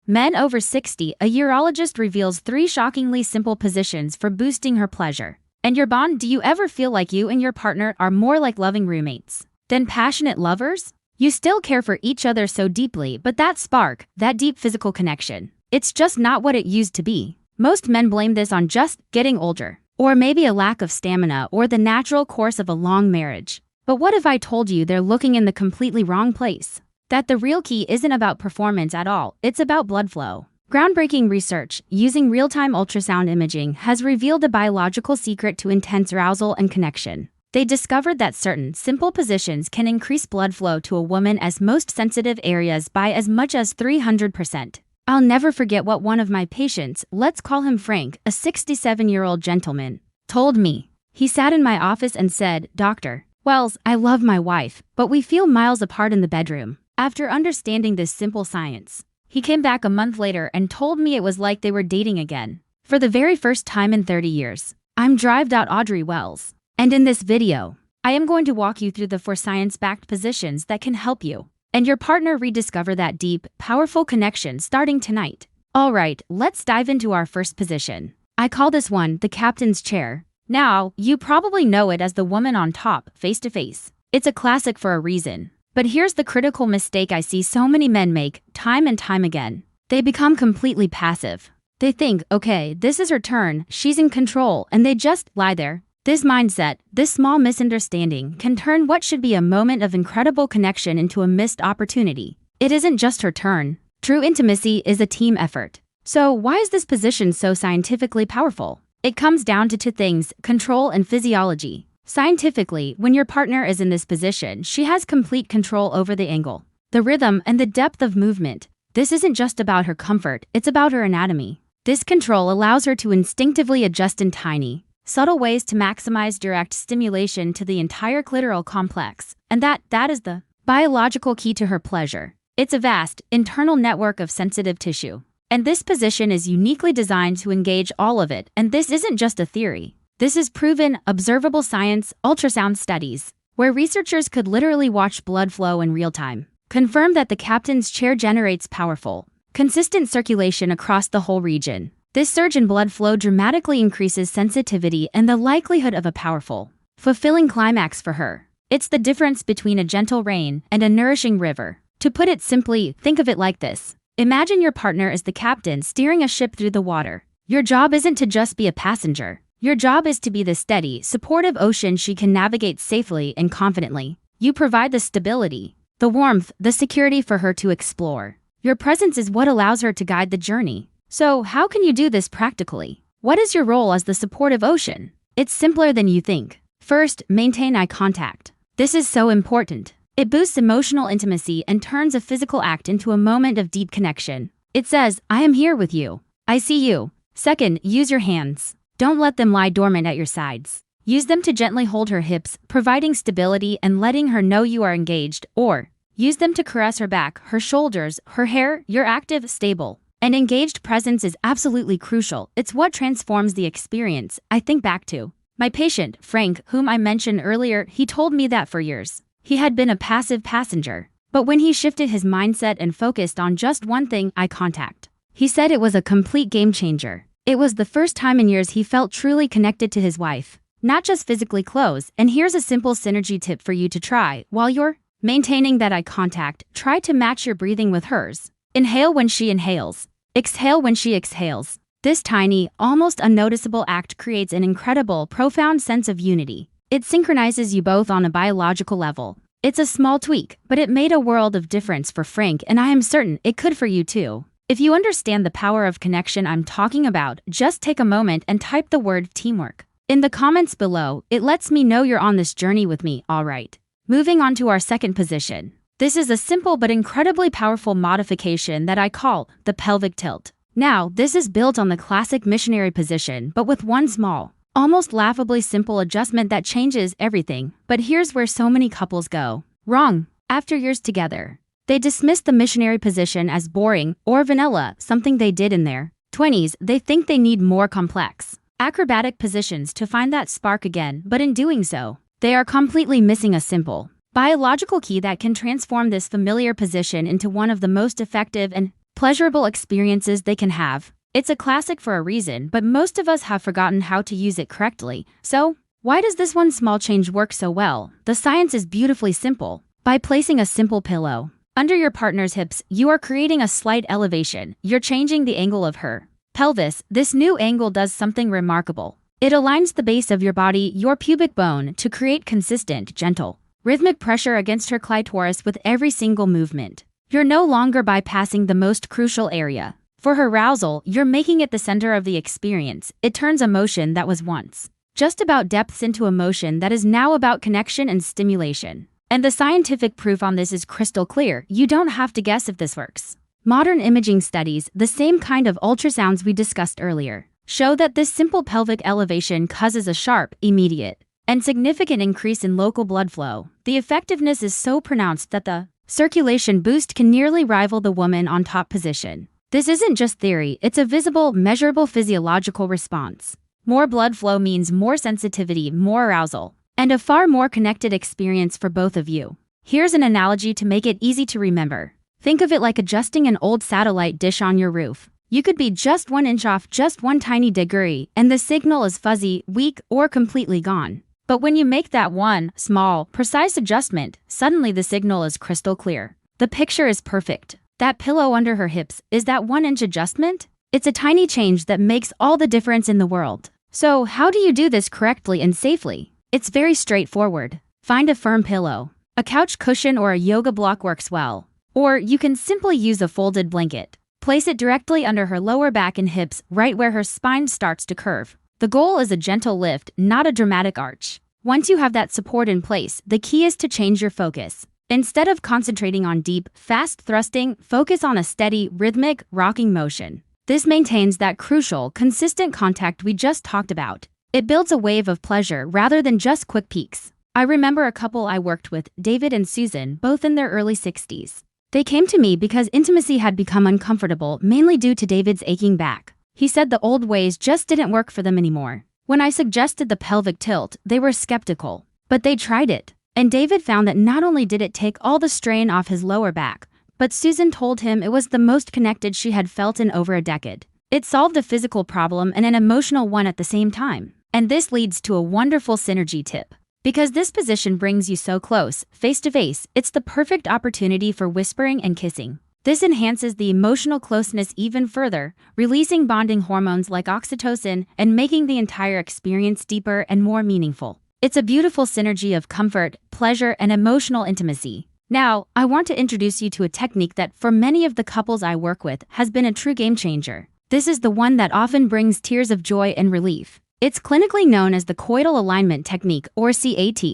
Men over 60, a urologist reveals 3 shockingly simple positions for boosting her pleasure. And your bond, do you ever feel like you and your partner are more like loving roommates than passionate lovers? You still care for each other so deeply, but that spark, that deep physical connection, it's just not what it used to be. Most men blame this on just getting older, or maybe a lack of stamina or the natural course of a long marriage. But what if I told you they're looking in the completely wrong place? That the real key isn't about performance at all, it's about blood flow. Groundbreaking research using real-time ultrasound imaging has revealed a biological secret to intense arousal and connection. They discovered that certain simple positions can increase blood flow to a woman's most sensitive areas by as much as 300%. I'll never forget what one of my patients, let's call him Frank, a 67-year-old gentleman, told me. He sat in my office and said, "Dr. Wells, I love my wife, but we feel miles apart in the bedroom." After understanding this simple science, he came back a month later and told me it was like they were dating again. For the very first time in 30 years, I'm Audrey Wells. And in this video, I am going to walk you through the 4 science-backed positions that can help you and your partner rediscover that deep, powerful connection starting tonight. Alright, let's dive into our first position. I call this one the captain's chair. Now, you probably know it as the woman on top, face to face. It's a classic for a reason. But here's the critical mistake I see so many men make, time and time again. They become completely passive. They think, okay, this is her turn, she's in control, and they just lie there. This mindset, this small misunderstanding, can turn what should be a moment of incredible connection into a missed opportunity. It isn't just her turn. True intimacy is a team effort. So why is this position so scientifically powerful? It comes down to 2 things, control and physiology. Scientifically, when your partner is in this position, she has complete control over the angle, the rhythm, and the depth of movement. This isn't just about her comfort, it's about her anatomy. This control allows her to instinctively adjust in tiny, subtle ways to maximize direct stimulation to the entire clitoral complex. And that is the biological key to her pleasure. It's a vast, internal network of sensitive tissue. And this position is uniquely designed to engage all of it, and this isn't just a theory. This is proven, observable science, ultrasound studies, where researchers could literally watch blood flow in real time, confirm that the captain's chair generates powerful, consistent circulation across the whole region. This surge in blood flow dramatically increases sensitivity and the likelihood of a powerful, fulfilling climax for her. It's the difference between a gentle rain and a nourishing river. To put it simply, think of it like this. Imagine your partner is the captain steering a ship through the water. Your job isn't to just be a passenger. Your job is to be the steady, supportive ocean she can navigate safely and confidently. You provide the stability, the warmth, the security for her to explore. Your presence is what allows her to guide the journey. So, how can you do this practically? What is your role as the supportive ocean? It's simpler than you think. First, maintain eye contact. This is so important. It boosts emotional intimacy and turns a physical act into a moment of deep connection. It says, I am here with you. I see you. Second, use your hands. Don't let them lie dormant at your sides. Use them to gently hold her hips, providing stability and letting her know you are engaged, or use them to caress her back, her shoulders, her hair. Your active, stable, and engaged presence is absolutely crucial. It's what transforms the experience. I think back to my patient, Frank, whom I mentioned earlier. He told me that for years, he had been a passive passenger. But when he shifted his mindset and focused on just one thing, eye contact, he said it was a complete game changer. It was the first time in years he felt truly connected to his wife, not just physically close. And here's a simple synergy tip for you to try. While you're maintaining that eye contact, try to match your breathing with hers. Inhale when she inhales. Exhale when she exhales. This tiny, almost unnoticeable act creates an incredible, profound sense of unity. It synchronizes you both on a biological level. It's a small tweak, but it made a world of difference for Frank, and I am certain it could for you too. If you understand the power of connection I'm talking about, just take a moment and type the word teamwork in the comments below. It lets me know you're on this journey with me. Alright, moving on to our second position. This is a simple but incredibly powerful modification that I call the pelvic tilt. Now, this is built on the classic missionary position, but with one small, almost laughably simple adjustment that changes everything. But here's where so many couples go wrong. After years together, they dismiss the missionary position as boring or vanilla, something they did in their 20s. They think they need more complex, acrobatic positions to find that spark again, but in doing so, they are completely missing a simple, biological key that can transform this familiar position into one of the most effective and pleasurable experiences they can have. It's a classic for a reason, but most of us have forgotten how to use it correctly. So, why does this one small change work so well? The science is beautifully simple. By placing a simple pillow under your partner's hips, you are creating a slight elevation. You're changing the angle of her pelvis. This new angle does something remarkable. It aligns the base of your body, your pubic bone, to create consistent, gentle, rhythmic pressure against her clitoris with every single movement. You're no longer bypassing the most crucial area. For her arousal, you're making it the center of the experience. It turns emotion that was once just about depths into emotion that is now about connection and stimulation. And the scientific proof on this is crystal clear. You don't have to guess if this works. Modern imaging studies, the same kind of ultrasounds we discussed earlier, show that this simple pelvic elevation causes a sharp, immediate, and significant increase in local blood flow. The effectiveness is so pronounced that the circulation boost can nearly rival the woman on top position. This isn't just theory, it's a visible, measurable physiological response. More blood flow means more sensitivity, more arousal, and a far more connected experience for both of you. Here's an analogy to make it easy to remember. Think of it like adjusting an old satellite dish on your roof. You could be just 1 inch off just one tiny degree, and the signal is fuzzy, weak, or completely gone. But when you make that one, small, precise adjustment, suddenly the signal is crystal clear. The picture is perfect. That pillow under her hips, is that 1 inch adjustment? It's a tiny change that makes all the difference in the world. So, how do you do this correctly and safely? It's very straightforward. Find a firm pillow. A couch cushion or a yoga block works well. Or you can simply use a folded blanket. Place it directly under her lower back and hips, right where her spine starts to curve. The goal is a gentle lift, not a dramatic arch. Once you have that support in place, the key is to change your focus. Instead of concentrating on deep, fast thrusting, focus on a steady, rhythmic, rocking motion. This maintains that crucial, consistent contact we just talked about. It builds a wave of pleasure rather than just quick peaks. I remember a couple I worked with, David and Susan, both in their early 60s. They came to me because intimacy had become uncomfortable, mainly due to David's aching back. He said the old ways just didn't work for them anymore. When I suggested the pelvic tilt, they were skeptical. But they tried it. And David found that not only did it take all the strain off his lower back, but Susan told him it was the most connected she had felt in over a decade. It solved a physical problem and an emotional one at the same time. And this leads to a wonderful synergy tip. Because this position brings you so close, face to face, it's the perfect opportunity for whispering and kissing. This enhances the emotional closeness even further, releasing bonding hormones like oxytocin and making the entire experience deeper and more meaningful. It's a beautiful synergy of comfort, pleasure, and emotional intimacy. Now, I want to introduce you to a technique that, for many of the couples I work with, has been a true game changer. This is the one that often brings tears of joy and relief. It's clinically known as the coital alignment technique, or CAT,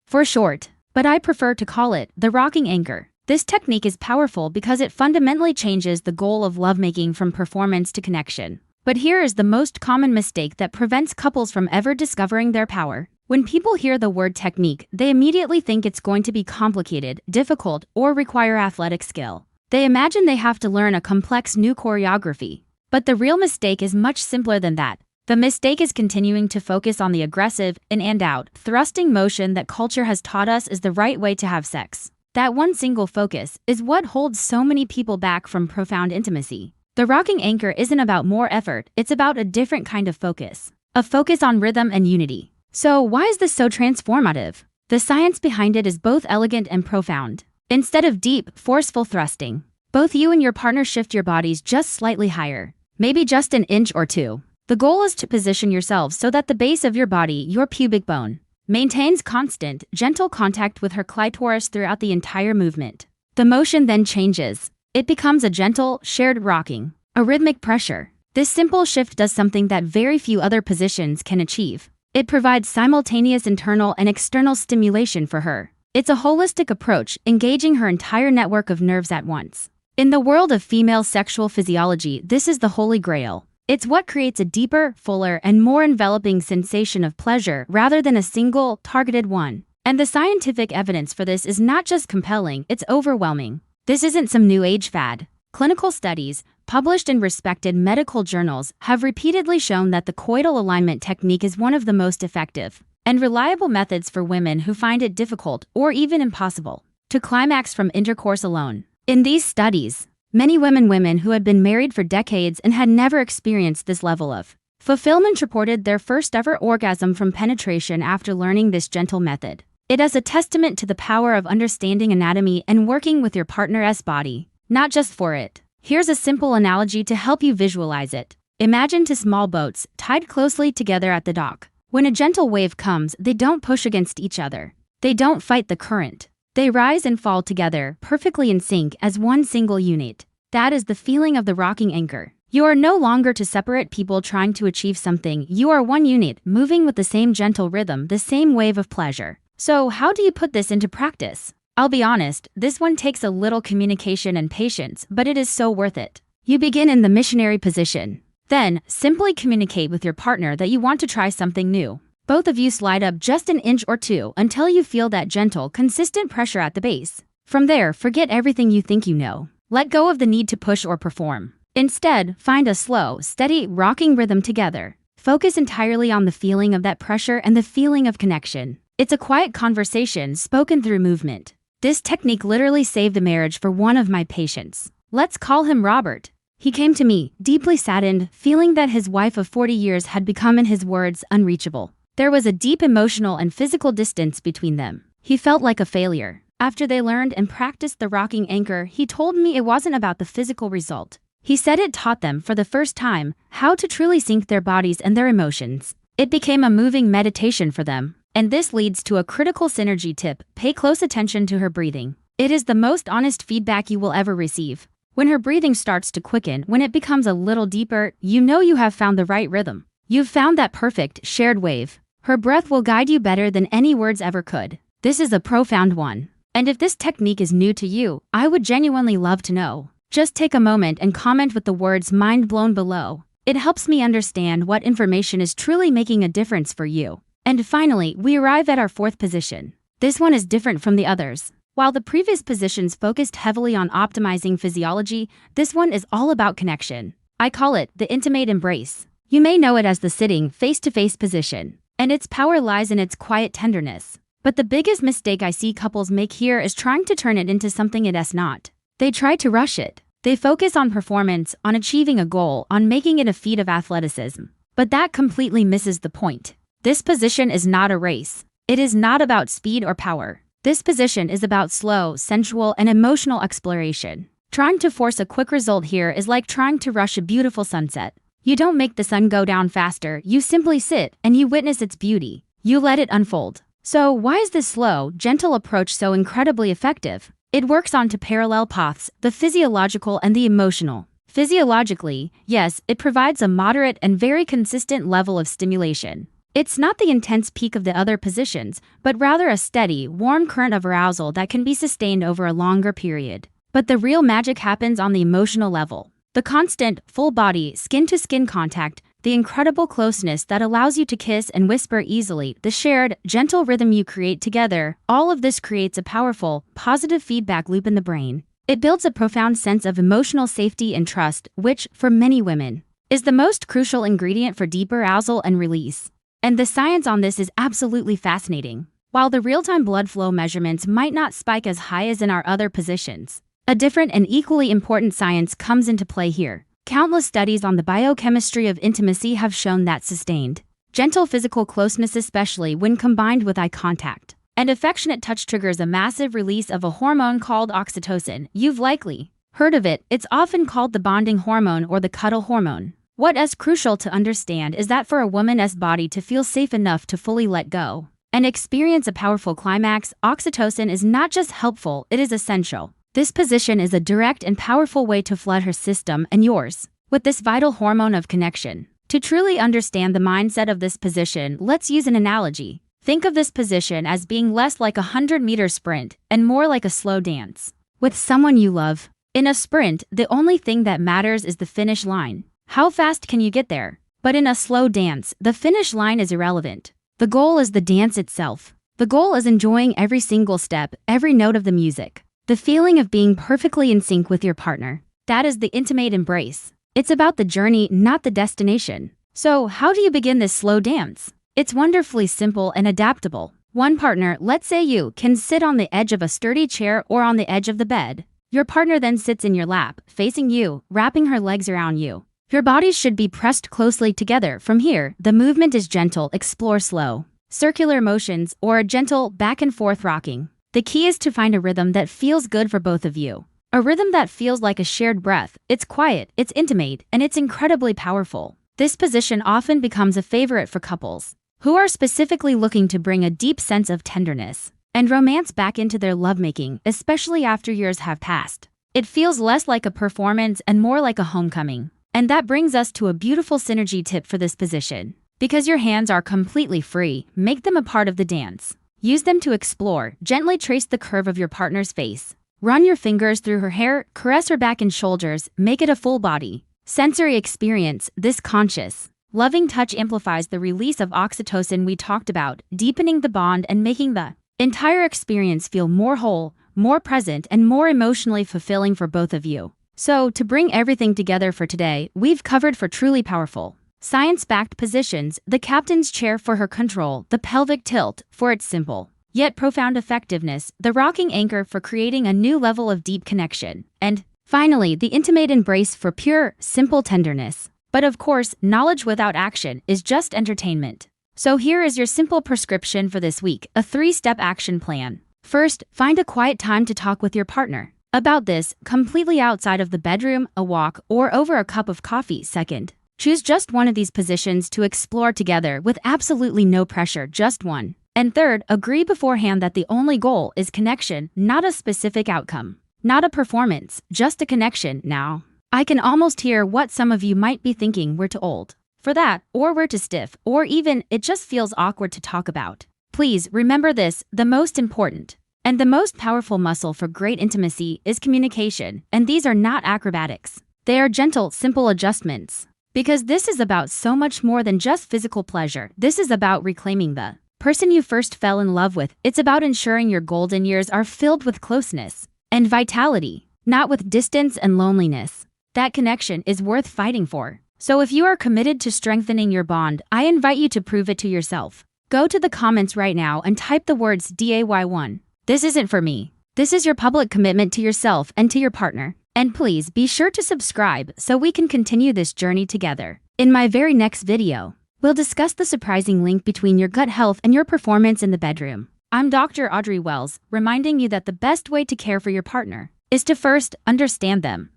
for short, but I prefer to call it the rocking anchor. This technique is powerful because it fundamentally changes the goal of lovemaking from performance to connection. But here is the most common mistake that prevents couples from ever discovering their power. When people hear the word technique, they immediately think it's going to be complicated, difficult, or require athletic skill. They imagine they have to learn a complex new choreography. But the real mistake is much simpler than that. The mistake is continuing to focus on the aggressive, in and out, thrusting motion that culture has taught us is the right way to have sex. That one single focus is what holds so many people back from profound intimacy. The rocking anchor isn't about more effort, it's about a different kind of focus. A focus on rhythm and unity. So why is this so transformative? The science behind it is both elegant and profound. Instead of deep, forceful thrusting, both you and your partner shift your bodies just slightly higher, maybe just an inch or two. The goal is to position yourselves so that the base of your body, your pubic bone, maintains constant, gentle contact with her clitoris throughout the entire movement. The motion then changes. It becomes a gentle, shared rocking, a rhythmic pressure. This simple shift does something that very few other positions can achieve. It provides simultaneous internal and external stimulation for her. It's a holistic approach, engaging her entire network of nerves at once. In the world of female sexual physiology, this is the holy grail. It's what creates a deeper, fuller, and more enveloping sensation of pleasure rather than a single, targeted one. And the scientific evidence for this is not just compelling, it's overwhelming. This isn't some new age fad. Clinical studies, published in respected medical journals, have repeatedly shown that the coital alignment technique is one of the most effective and reliable methods for women who find it difficult or even impossible to climax from intercourse alone. In these studies, Many women who had been married for decades and had never experienced this level of fulfillment reported their first ever orgasm from penetration after learning this gentle method. It is a testament to the power of understanding anatomy and working with your partner's body, not just for it. Here's a simple analogy to help you visualize it. Imagine two small boats tied closely together at the dock. When a gentle wave comes, they don't push against each other. They don't fight the current. They rise and fall together, perfectly in sync as one single unit. That is the feeling of the rocking anchor. You are no longer two separate people trying to achieve something. You are one unit, moving with the same gentle rhythm, the same wave of pleasure. So how do you put this into practice? I'll be honest, this one takes a little communication and patience, but it is so worth it. You begin in the missionary position. Then, simply communicate with your partner that you want to try something new. Both of you slide up just an inch or two until you feel that gentle, consistent pressure at the base. From there, forget everything you think you know. Let go of the need to push or perform. Instead, find a slow, steady, rocking rhythm together. Focus entirely on the feeling of that pressure and the feeling of connection. It's a quiet conversation spoken through movement. This technique literally saved a marriage for one of my patients. Let's call him Robert. He came to me, deeply saddened, feeling that his wife of 40 years had become, in his words, unreachable. There was a deep emotional and physical distance between them. He felt like a failure. After they learned and practiced the rocking anchor, he told me it wasn't about the physical result. He said it taught them, for the first time, how to truly sync their bodies and their emotions. It became a moving meditation for them. And this leads to a critical synergy tip: pay close attention to her breathing. It is the most honest feedback you will ever receive. When her breathing starts to quicken, when it becomes a little deeper, you know you have found the right rhythm. You've found that perfect, shared wave. Her breath will guide you better than any words ever could. This is a profound one. And if this technique is new to you, I would genuinely love to know. Just take a moment and comment with the words "mind blown" below. It helps me understand what information is truly making a difference for you. And finally, we arrive at our fourth position. This one is different from the others. While the previous positions focused heavily on optimizing physiology, this one is all about connection. I call it the intimate embrace. You may know it as the sitting, face-to-face position. And its power lies in its quiet tenderness. But the biggest mistake I see couples make here is trying to turn it into something it is not. They try to rush it. They focus on performance, on achieving a goal, on making it a feat of athleticism. But that completely misses the point. This position is not a race. It is not about speed or power. This position is about slow, sensual, and emotional exploration. Trying to force a quick result here is like trying to rush a beautiful sunset. You don't make the sun go down faster, you simply sit and you witness its beauty. You let it unfold. So why is this slow, gentle approach so incredibly effective? It works on two parallel paths, the physiological and the emotional. Physiologically, yes, it provides a moderate and very consistent level of stimulation. It's not the intense peak of the other positions, but rather a steady, warm current of arousal that can be sustained over a longer period. But the real magic happens on the emotional level. The constant, full-body, skin-to-skin contact, the incredible closeness that allows you to kiss and whisper easily, the shared, gentle rhythm you create together, all of this creates a powerful, positive feedback loop in the brain. It builds a profound sense of emotional safety and trust, which, for many women, is the most crucial ingredient for deeper arousal and release. And the science on this is absolutely fascinating. While the real-time blood flow measurements might not spike as high as in our other positions, a different and equally important science comes into play here. Countless studies on the biochemistry of intimacy have shown that sustained, gentle physical closeness, especially when combined with eye contact and affectionate touch, triggers a massive release of a hormone called oxytocin. You've likely heard of it. It's often called the bonding hormone or the cuddle hormone. What is crucial to understand is that for a woman's body to feel safe enough to fully let go and experience a powerful climax, oxytocin is not just helpful, it is essential. This position is a direct and powerful way to flood her system and yours with this vital hormone of connection. To truly understand the mindset of this position, let's use an analogy. Think of this position as being less like a 100-meter sprint and more like a slow dance with someone you love. In a sprint, the only thing that matters is the finish line. How fast can you get there? But in a slow dance, the finish line is irrelevant. The goal is the dance itself. The goal is enjoying every single step, every note of the music. The feeling of being perfectly in sync with your partner. That is the intimate embrace. It's about the journey, not the destination. So, how do you begin this slow dance? It's wonderfully simple and adaptable. One partner, let's say you, can sit on the edge of a sturdy chair or on the edge of the bed. Your partner then sits in your lap, facing you, wrapping her legs around you. Your bodies should be pressed closely together. From here, the movement is gentle. Explore slow, circular motions or a gentle back and forth rocking. The key is to find a rhythm that feels good for both of you. A rhythm that feels like a shared breath. It's quiet, it's intimate, and it's incredibly powerful. This position often becomes a favorite for couples who are specifically looking to bring a deep sense of tenderness and romance back into their lovemaking, especially after years have passed. It feels less like a performance and more like a homecoming. And that brings us to a beautiful synergy tip for this position. Because your hands are completely free, make them a part of the dance. Use them to explore. Gently trace the curve of your partner's face. Run your fingers through her hair, caress her back and shoulders, make it a full body sensory experience. This conscious, loving touch amplifies the release of oxytocin we talked about, deepening the bond and making the entire experience feel more whole, more present, and more emotionally fulfilling for both of you. So, to bring everything together for today, we've covered for truly powerful, science-backed positions, the captain's chair for her control, the pelvic tilt for its simple, yet profound effectiveness, the rocking anchor for creating a new level of deep connection, and finally, the intimate embrace for pure, simple tenderness. But of course, knowledge without action is just entertainment. So here is your simple prescription for this week, a 3-step action plan. First, find a quiet time to talk with your partner about this, completely outside of the bedroom, a walk, or over a cup of coffee. Second, choose just one of these positions to explore together with absolutely no pressure, just one. And third, agree beforehand that the only goal is connection, not a specific outcome. Not a performance, just a connection. Now, I can almost hear what some of you might be thinking: we're too old for that, or we're too stiff, or even it just feels awkward to talk about. Please remember this: the most important and the most powerful muscle for great intimacy is communication, and these are not acrobatics. They are gentle, simple adjustments. Because this is about so much more than just physical pleasure. This is about reclaiming the person you first fell in love with. It's about ensuring your golden years are filled with closeness and vitality, not with distance and loneliness. That connection is worth fighting for. So if you are committed to strengthening your bond, I invite you to prove it to yourself. Go to the comments right now and type the words DAY1. This isn't for me. This is your public commitment to yourself and to your partner. And please be sure to subscribe so we can continue this journey together. In my very next video, we'll discuss the surprising link between your gut health and your performance in the bedroom. I'm Dr. Audrey Wells, reminding you that the best way to care for your partner is to first understand them.